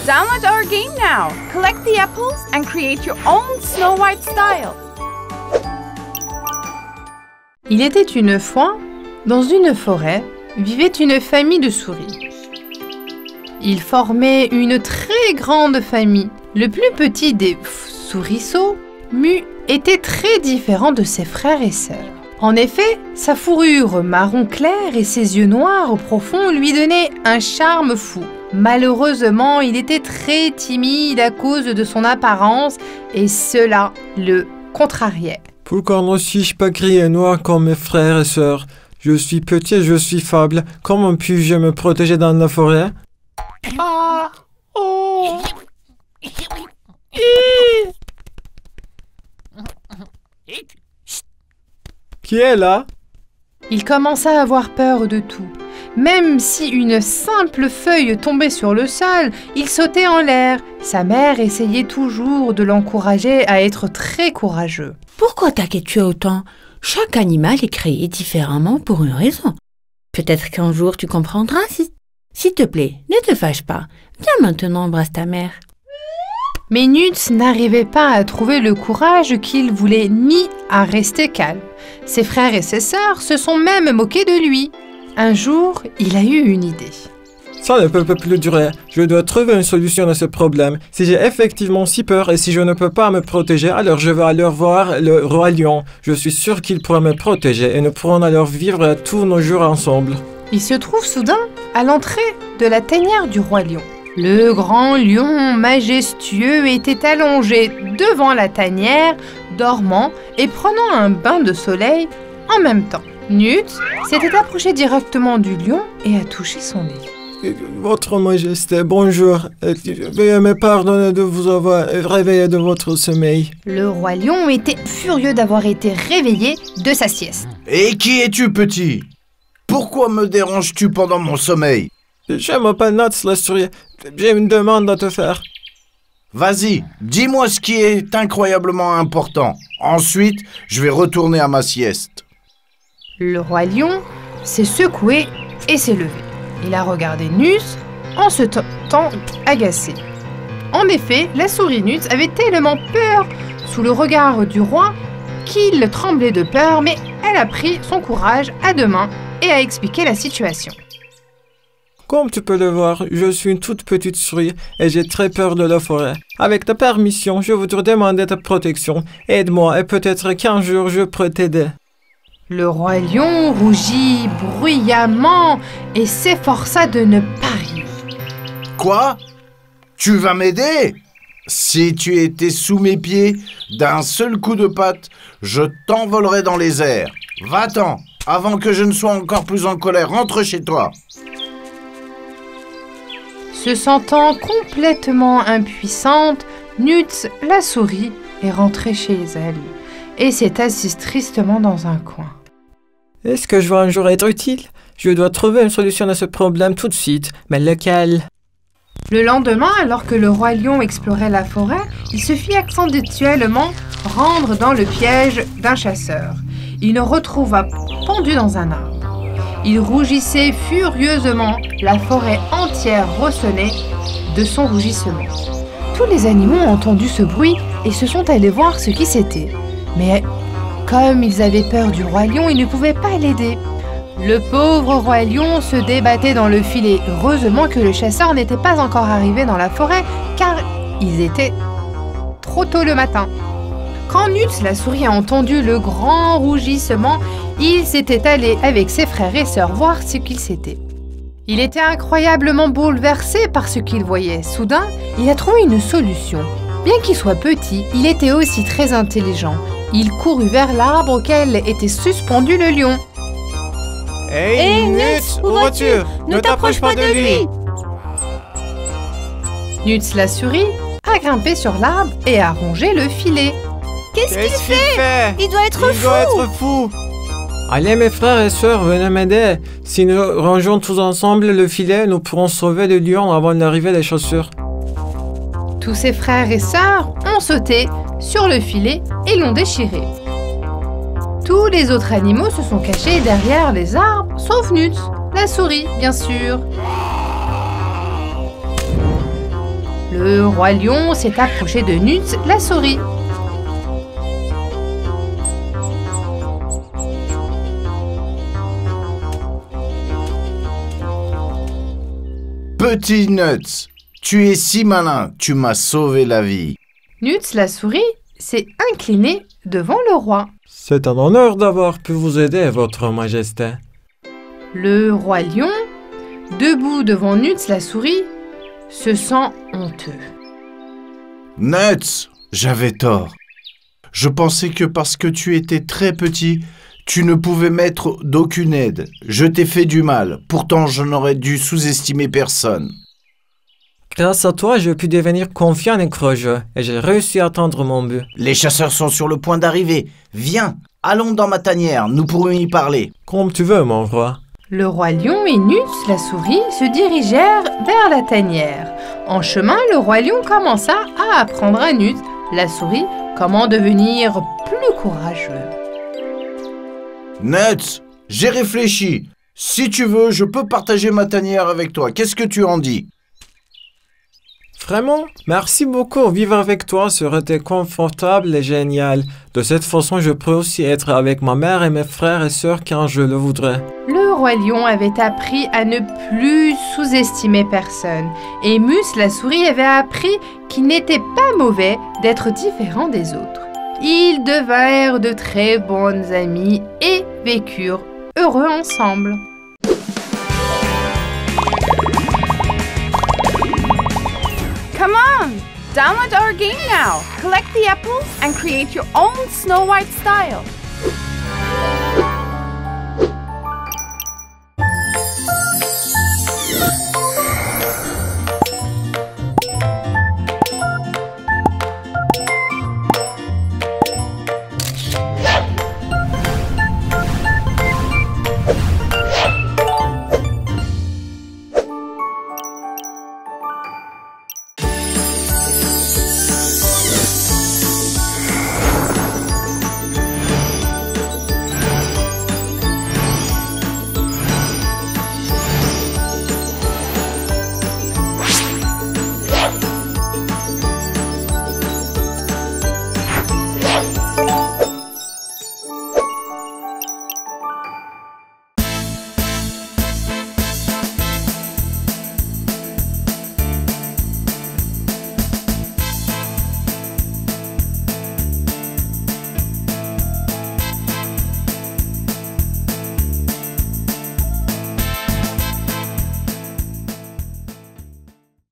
Download our game now. Collect the apples and create your own Snow White style. Il était une fois, dans une forêt, vivait une famille de souris. Ils formaient une très grande famille. Le plus petit des souriceaux, Mu, était très différent de ses frères et sœurs. En effet, sa fourrure marron clair et ses yeux noirs profonds lui donnaient un charme fou. Malheureusement, il était très timide à cause de son apparence et cela le contrariait. Pourquoi ne suis-je pas gris et noir comme mes frères et sœurs? Je suis petit et je suis faible. Comment puis-je me protéger dans la forêt? Ah! Oh! Qui est là? Il commença à avoir peur de tout. Même si une simple feuille tombait sur le sol, il sautait en l'air. Sa mère essayait toujours de l'encourager à être très courageux. Pourquoi t'inquiètes-tu autant? Chaque animal est créé différemment pour une raison. Peut-être qu'un jour tu comprendras. S'il te plaît, ne te fâche pas. Viens maintenant, embrasse ta mère. Mais Nuts n'arrivait pas à trouver le courage qu'il voulait ni à rester calme. Ses frères et ses sœurs se sont même moqués de lui. Un jour, il a eu une idée. Ça ne peut plus durer. Je dois trouver une solution à ce problème. Si j'ai effectivement si peur et si je ne peux pas me protéger, alors je vais alors voir le roi lion. Je suis sûr qu'il pourra me protéger et nous pourrons alors vivre tous nos jours ensemble. Il se trouve soudain à l'entrée de la tanière du roi lion. Le grand lion majestueux était allongé devant la tanière, dormant et prenant un bain de soleil en même temps. Nuts s'était approché directement du lion et a touché son nez. Votre Majesté, bonjour. Veuillez me pardonner de vous avoir réveillé de votre sommeil. Le roi lion était furieux d'avoir été réveillé de sa sieste. Et qui es-tu, petit? Pourquoi me déranges-tu pendant mon sommeil? Je m'appelle Nuts la souris. J'ai une demande à te faire. Vas-y, dis-moi ce qui est incroyablement important. Ensuite, je vais retourner à ma sieste. Le roi lion s'est secoué et s'est levé. Il a regardé Nuts en se tentant agacé. En effet, la souris Nuts avait tellement peur sous le regard du roi qu'il tremblait de peur, mais elle a pris son courage à deux mains et a expliqué la situation. Comme tu peux le voir, je suis une toute petite souris et j'ai très peur de la forêt. Avec ta permission, je voudrais demander ta protection. Aide-moi et peut-être qu'un jour je pourrai t'aider. Le roi lion rougit bruyamment et s'efforça de ne pas rire. Quoi? Tu vas m'aider? Si tu étais sous mes pieds, d'un seul coup de patte, je t'envolerais dans les airs. Va-t'en, avant que je ne sois encore plus en colère. Rentre chez toi. Se sentant complètement impuissante, Nuts, la souris, est rentrée chez elle et s'est assise tristement dans un coin. Est-ce que je vais un jour être utile? Je dois trouver une solution à ce problème tout de suite, mais lequel? Le lendemain, alors que le roi lion explorait la forêt, il se fit accidentellement rendre dans le piège d'un chasseur. Il le retrouva pendu dans un arbre. Il rougissait furieusement, la forêt entière ressonnait de son rougissement. Tous les animaux ont entendu ce bruit et se sont allés voir ce qui c'était. Mais comme ils avaient peur du roi lion, ils ne pouvaient pas l'aider. Le pauvre roi lion se débattait dans le filet. Heureusement que le chasseur n'était pas encore arrivé dans la forêt, car ils étaient trop tôt le matin. Quand Nuts, la souris, a entendu le grand rougissement, il s'était allé avec ses frères et sœurs voir ce qu'il s'était. Il était incroyablement bouleversé par ce qu'il voyait. Soudain, il a trouvé une solution. Bien qu'il soit petit, il était aussi très intelligent. Il courut vers l'arbre auquel était suspendu le lion. Hey, Nuts, où vas-tu? Ne t'approche pas de lui! Nuts, la souris, a grimpé sur l'arbre et a rongé le filet. Qu'est-ce qu'il fait? Il doit être fou! Il doit être fou! Allez, mes frères et sœurs, venez m'aider. Si nous rangeons tous ensemble le filet, nous pourrons sauver le lion avant l'arrivée des chasseurs. Tous ses frères et sœurs ont sauté sur le filet et l'ont déchiré. Tous les autres animaux se sont cachés derrière les arbres, sauf Nuts, la souris, bien sûr. Le roi lion s'est approché de Nuts, la souris. Petit Nuts, tu es si malin, tu m'as sauvé la vie. Nuts, la souris, s'est inclinée devant le roi. C'est un honneur d'avoir pu vous aider, Votre Majesté. Le roi lion, debout devant Nuts, la souris, se sent honteux. Nuts, j'avais tort. Je pensais que parce que tu étais très petit, tu ne pouvais m'être d'aucune aide. Je t'ai fait du mal, pourtant je n'aurais dû sous-estimer personne. Grâce à toi, j'ai pu devenir confiant et courageux, et j'ai réussi à atteindre mon but. Les chasseurs sont sur le point d'arriver. Viens, allons dans ma tanière, nous pourrons y parler. Comme tu veux, mon roi. Le roi lion et Nuts, la souris, se dirigèrent vers la tanière. En chemin, le roi lion commença à apprendre à Nuts, la souris, comment devenir plus courageux. Nuts, j'ai réfléchi. Si tu veux, je peux partager ma tanière avec toi. Qu'est-ce que tu en dis? Vraiment, merci beaucoup. Vivre avec toi serait été confortable et génial. De cette façon, je peux aussi être avec ma mère et mes frères et sœurs quand je le voudrais. Le roi lion avait appris à ne plus sous-estimer personne. Et Mus, la souris, avait appris qu'il n'était pas mauvais d'être différent des autres. Ils devinrent de très bons amis et vécurent heureux ensemble. Come on! Download our game now! Collect the apples and create your own Snow White style.